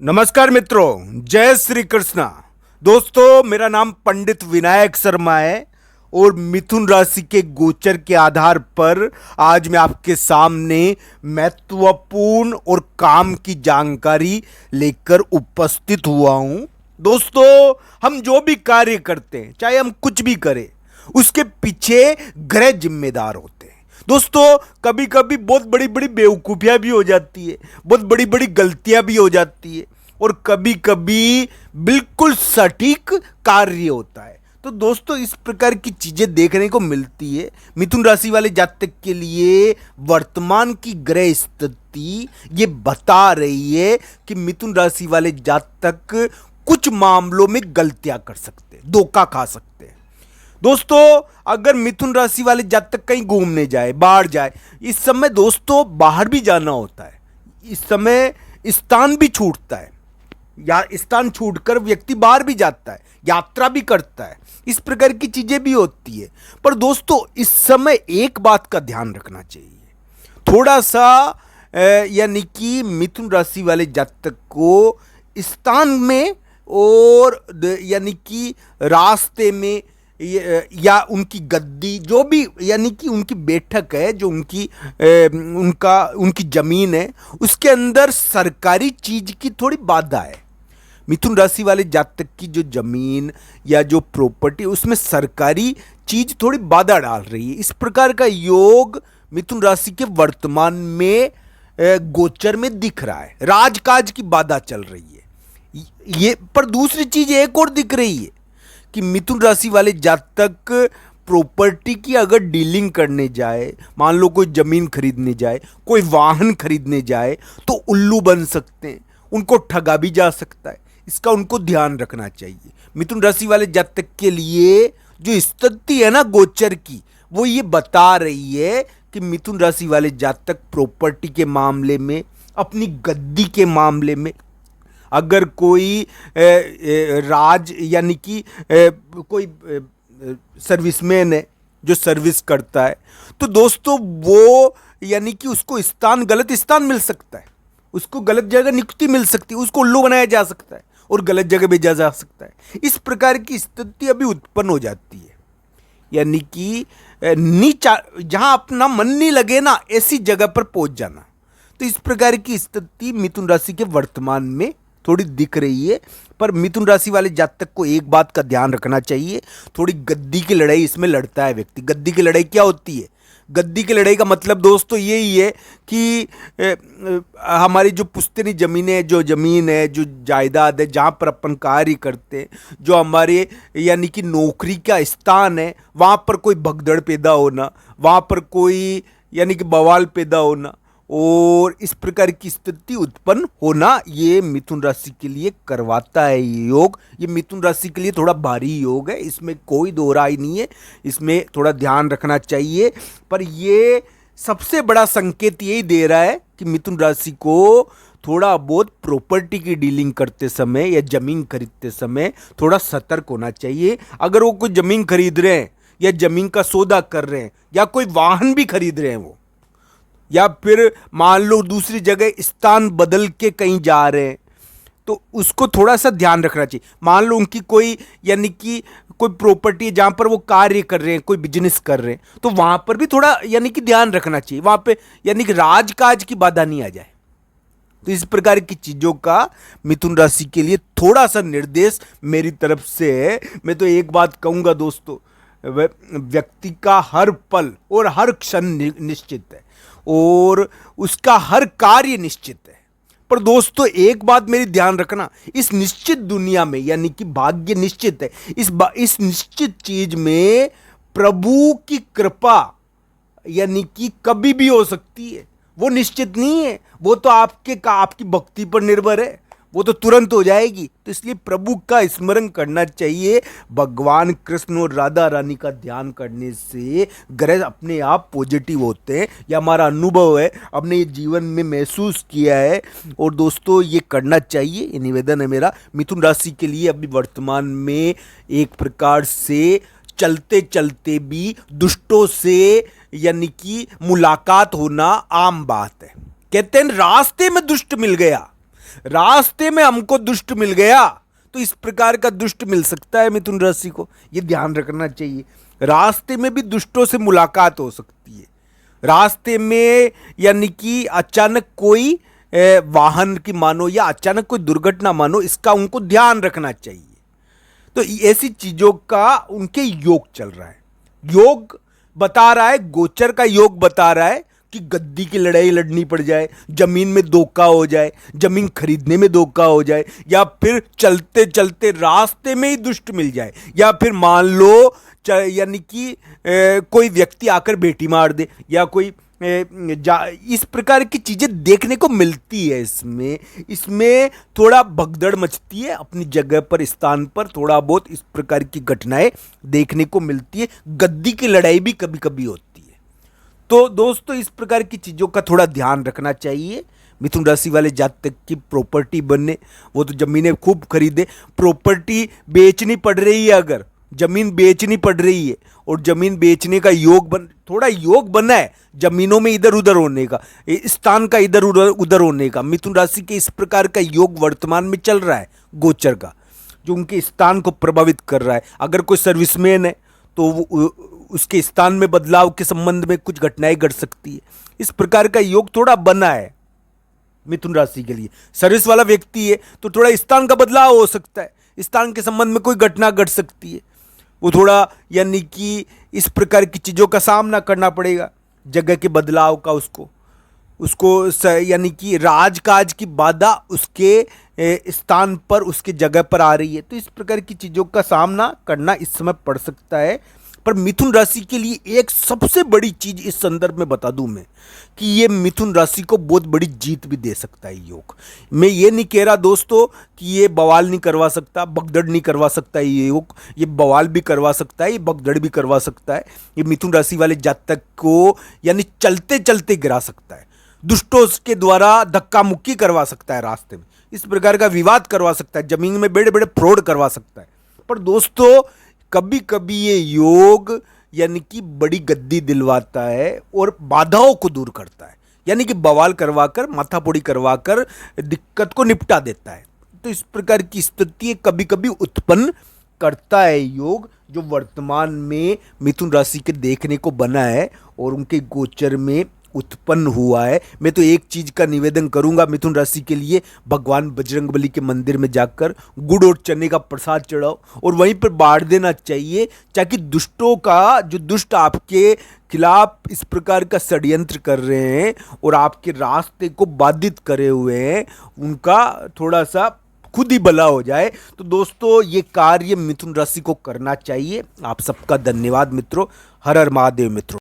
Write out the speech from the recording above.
नमस्कार मित्रों, जय श्री कृष्णा। दोस्तों, मेरा नाम पंडित विनायक शर्मा है और मिथुन राशि के गोचर के आधार पर आज मैं आपके सामने महत्वपूर्ण और काम की जानकारी लेकर उपस्थित हुआ हूं। दोस्तों, हम जो भी कार्य करते हैं, चाहे हम कुछ भी करें, उसके पीछे ग्रह जिम्मेदार होते हैं। दोस्तों, कभी कभी बहुत बड़ी बड़ी बेवकूफ़ियाँ भी हो जाती है, बहुत बड़ी बड़ी गलतियां भी हो जाती है और कभी कभी बिल्कुल सटीक कार्य होता है। तो दोस्तों, इस प्रकार की चीजें देखने को मिलती है। मिथुन राशि वाले जातक के लिए वर्तमान की ग्रह स्थिति ये बता रही है कि मिथुन राशि वाले जातक कुछ मामलों में गलतियां कर सकते हैं, धोखा खा सकते हैं। दोस्तों, अगर मिथुन राशि वाले जातक कहीं घूमने जाए, बाहर जाए, इस समय दोस्तों बाहर भी जाना होता है, इस समय स्थान भी छूटता है या स्थान छूटकर व्यक्ति बाहर भी जाता है, यात्रा भी करता है, इस प्रकार की चीजें भी होती है। पर दोस्तों, इस समय एक बात का ध्यान रखना चाहिए, थोड़ा सा यानी कि मिथुन राशि वाले जातक को स्थान में और यानी कि रास्ते में या उनकी गद्दी, जो भी यानी कि उनकी बैठक है, जो उनकी जमीन है, उसके अंदर सरकारी चीज की थोड़ी बाधा है। मिथुन राशि वाले जातक की जो जमीन या जो प्रॉपर्टी, उसमें सरकारी चीज थोड़ी बाधा डाल रही है। इस प्रकार का योग मिथुन राशि के वर्तमान में गोचर में दिख रहा है। राजकाज की बाधा चल रही है ये। पर दूसरी चीज एक और दिख रही है कि मिथुन राशि वाले जातक प्रॉपर्टी की अगर डीलिंग करने जाए, मान लो कोई जमीन खरीदने जाए, कोई वाहन खरीदने जाए, तो उल्लू बन सकते हैं, उनको ठगा भी जा सकता है। इसका उनको ध्यान रखना चाहिए। मिथुन राशि वाले जातक के लिए जो स्थिति है ना गोचर की, वो ये बता रही है कि मिथुन राशि वाले जातक प्रॉपर्टी के मामले में, अपनी गद्दी के मामले में, अगर कोई राज यानी कि कोई सर्विसमैन है जो सर्विस करता है, तो दोस्तों वो यानी कि उसको स्थान, गलत स्थान मिल सकता है, उसको गलत जगह नियुक्ति मिल सकती है, उसको उल्लू बनाया जा सकता है और गलत जगह भेजा जा सकता है। इस प्रकार की स्थिति अभी उत्पन्न हो जाती है। यानी कि नीचा, जहां अपना मन नहीं लगे ना, ऐसी जगह पर पहुंच जाना। तो इस प्रकार की स्थिति मिथुन राशि के वर्तमान में थोड़ी दिख रही है। पर मिथुन राशि वाले जातक को एक बात का ध्यान रखना चाहिए, थोड़ी गद्दी की लड़ाई इसमें लड़ता है व्यक्ति। गद्दी की लड़ाई क्या होती है? गद्दी की लड़ाई का मतलब दोस्तों यही है कि हमारी जो पुश्तैनी जमीनें हैं, जो जमीन है, जो जायदाद है, जहाँ पर अपन कार्य करते हैं, जो हमारे यानी कि नौकरी का स्थान है, वहाँ पर कोई भगदड़ पैदा होना, वहाँ पर कोई यानी कि बवाल पैदा होना और इस प्रकार की स्थिति उत्पन्न होना, ये मिथुन राशि के लिए करवाता है ये योग। ये मिथुन राशि के लिए थोड़ा भारी योग है, इसमें कोई दो राय नहीं है, इसमें थोड़ा ध्यान रखना चाहिए। पर ये सबसे बड़ा संकेत यही दे रहा है कि मिथुन राशि को थोड़ा बहुत प्रॉपर्टी की डीलिंग करते समय या जमीन खरीदते समय थोड़ा सतर्क होना चाहिए। अगर वो कोई जमीन खरीद रहे हैं या जमीन का सौदा कर रहे हैं या कोई वाहन भी खरीद रहे हैं वो, या फिर मान लो दूसरी जगह स्थान बदल के कहीं जा रहे हैं, तो उसको थोड़ा सा ध्यान रखना चाहिए। मान लो उनकी कोई यानी कि कोई प्रॉपर्टी है जहां पर वो कार्य कर रहे हैं, कोई बिजनेस कर रहे हैं, तो वहां पर भी थोड़ा यानी कि ध्यान रखना चाहिए, वहां पे यानी कि राजकाज की बाधा नहीं आ जाए। तो इस प्रकार की चीजों का मिथुन राशि के लिए थोड़ा सा निर्देश मेरी तरफ से है। मैं तो एक बात कहूंगा दोस्तों, व्यक्ति का हर पल और हर क्षण निश्चित है और उसका हर कार्य निश्चित है। पर दोस्तों, एक बात मेरी ध्यान रखना, इस निश्चित दुनिया में यानी कि भाग्य निश्चित है, इस निश्चित चीज में प्रभु की कृपा यानी कि कभी भी हो सकती है। वो निश्चित नहीं है, वो तो आपकी भक्ति पर निर्भर है, वो तो तुरंत हो जाएगी। तो इसलिए प्रभु का स्मरण करना चाहिए। भगवान कृष्ण और राधा रानी का ध्यान करने से ग्रह अपने आप पॉजिटिव होते हैं। यह हमारा अनुभव है, हमने ये जीवन में महसूस किया है और दोस्तों ये करना चाहिए। ये निवेदन है मेरा। मिथुन राशि के लिए अभी वर्तमान में एक प्रकार से चलते चलते भी दुष्टों से यानी कि मुलाकात होना आम बात है। कहते हैं रास्ते में दुष्ट मिल गया, रास्ते में हमको दुष्ट मिल गया तो इस प्रकार का दुष्ट मिल सकता है मिथुन राशि को, ये ध्यान रखना चाहिए। रास्ते में भी दुष्टों से मुलाकात हो सकती है। रास्ते में यानी कि अचानक कोई वाहन की मानो या अचानक कोई दुर्घटना मानो, इसका उनको ध्यान रखना चाहिए। तो ऐसी चीजों का उनके योग चल रहा है। योग बता रहा है, गोचर का योग बता रहा है कि गद्दी की लड़ाई लड़नी पड़ जाए, जमीन में धोखा हो जाए, जमीन खरीदने में धोखा हो जाए, या फिर चलते चलते रास्ते में ही दुष्ट मिल जाए, या फिर मान लो यानी कि कोई व्यक्ति आकर बेटी मार दे, या कोई इस प्रकार की चीजें देखने को मिलती है। इसमें थोड़ा भगदड़ मचती है अपनी जगह पर, स्थान पर थोड़ा बहुत इस प्रकार की घटनाएं देखने को मिलती है। गद्दी की लड़ाई भी कभी कभी होती है। तो दोस्तों, इस प्रकार की चीजों का थोड़ा ध्यान रखना चाहिए। मिथुन राशि वाले जातक की प्रॉपर्टी बनने, वो तो जमीनें खूब खरीदे, प्रॉपर्टी बेचनी पड़ रही है, अगर जमीन बेचनी पड़ रही है और जमीन बेचने का थोड़ा योग बना है जमीनों में इधर उधर होने का, स्थान का इधर उधर होने का। मिथुन राशि के इस प्रकार का योग वर्तमान में चल रहा है गोचर का, जो उनके स्थान को प्रभावित कर रहा है। अगर कोई सर्विसमैन है तो उसके स्थान में बदलाव के संबंध में कुछ घटनाएं घट सकती है। इस प्रकार का योग थोड़ा बना है मिथुन राशि के लिए। सर्विस वाला व्यक्ति है तो थोड़ा स्थान का बदलाव हो सकता है, स्थान के संबंध में कोई घटना घट सकती है। वो थोड़ा यानी कि इस प्रकार की चीज़ों का सामना करना पड़ेगा, जगह के बदलाव का, उसको यानी कि राजकाज की बाधा उसके स्थान पर, उसके जगह पर आ रही है, तो इस प्रकार की चीज़ों का सामना करना इस समय पड़ सकता है। पर मिथुन राशि के लिए एक सबसे बड़ी चीज इस संदर्भ में बता दूं मैं, कि ये मिथुन राशि को बहुत बड़ी जीत भी दे सकता है योग। मैं ये नहीं कह रहा दोस्तों कि ये बवाल नहीं करवा सकता, भगदड़ नहीं करवा सकता ये योग, ये बवाल भी करवा सकता है, ये भगदड़ भी करवा सकता है। ये मिथुन राशि वाले जातक को यानी चलते चलते गिरा सकता है, दुष्टों के द्वारा धक्का मुक्की करवा सकता है, रास्ते में इस प्रकार का विवाद करवा सकता है, जमीन में बड़े बड़े फ्रॉड करवा सकता है। पर दोस्तों, कभी कभी ये योग यानी कि बड़ी गद्दी दिलवाता है और बाधाओं को दूर करता है, यानी कि बवाल करवाकर, माथापोड़ी करवाकर दिक्कत को निपटा देता है। तो इस प्रकार की स्थिति कभी कभी उत्पन्न करता है योग, जो वर्तमान में मिथुन राशि के देखने को बना है और उनके गोचर में उत्पन्न हुआ है। मैं तो एक चीज का निवेदन करूंगा मिथुन राशि के लिए, भगवान बजरंगबली के मंदिर में जाकर गुड़ और चने का प्रसाद चढ़ाओ और वहीं पर बांट देना चाहिए, ताकि दुष्टों का, जो दुष्ट आपके खिलाफ इस प्रकार का षड्यंत्र कर रहे हैं और आपके रास्ते को बाधित करे हुए हैं, उनका थोड़ा सा खुद ही भला हो जाए। तो दोस्तों, ये कार्य मिथुन राशि को करना चाहिए। आप सबका धन्यवाद मित्रों। हर हर महादेव मित्रों।